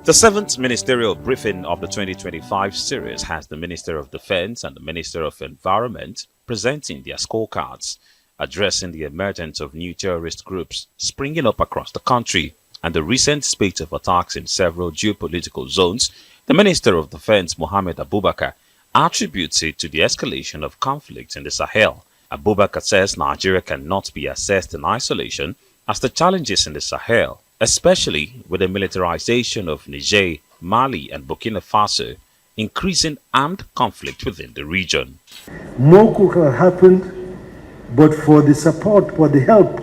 The seventh ministerial briefing of the 2025 series has the Minister of Defense and the Minister of Environment presenting their scorecards, addressing the emergence of new terrorist groups springing up across the country and the recent spate of attacks in several geopolitical zones. The Minister of Defense, Mohammed Abubakar, attributes it to the escalation of conflict in the Sahel. Abubakar says Nigeria cannot be assessed in isolation as the challenges in the Sahel, especially with the militarization of Niger, Mali and Burkina Faso, increasing armed conflict within the region. More could have happened, but for the support, for the help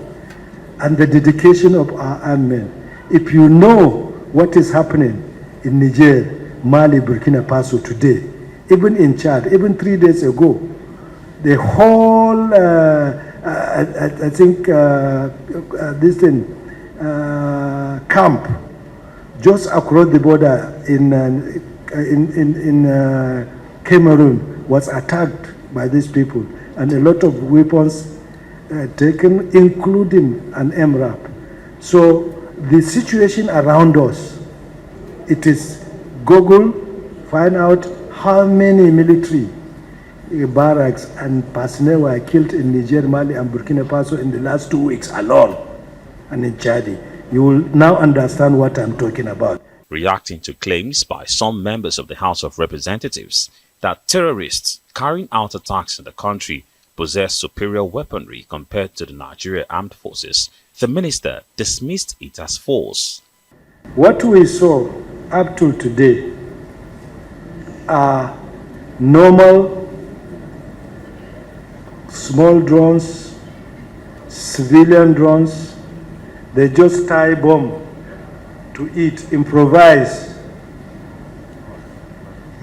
and the dedication of our armed men. If you know what is happening in Niger, Mali, Burkina Faso today, even in Chad, even 3 days ago, the whole, I think, this thing, camp just across the border in Cameroon was attacked by these people, and a lot of weapons taken, including an MRAP. So the situation around us, it is Google, find out how many military barracks and personnel were killed in Niger, Mali and Burkina Faso in the last 2 weeks alone, and in Chad. You will now understand what I'm talking about. Reacting to claims by some members of the House of Representatives that terrorists carrying out attacks in the country possess superior weaponry compared to the Nigerian armed forces, the minister dismissed it as false. What we saw up to today are normal small drones, civilian drones. They just tie bomb to it, improvise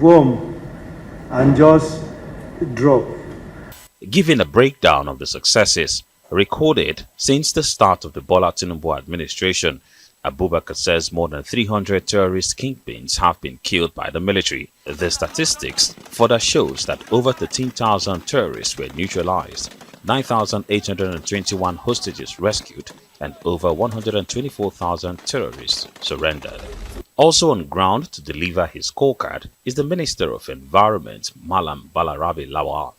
bomb and just drop. Giving a breakdown of the successes recorded since the start of the Bola Tinubu administration, Abubakar says more than 300 terrorist kingpins have been killed by the military. The statistics further shows that over 13,000 terrorists were neutralized, 9,821 hostages rescued, and over 124,000 terrorists surrendered. Also on ground to deliver his scorecard is the Minister of Environment, Malam Balarabe Lawal.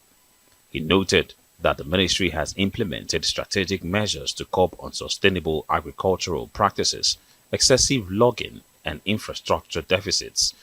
He noted that the ministry has implemented strategic measures to curb unsustainable agricultural practices, excessive logging, and infrastructure deficits.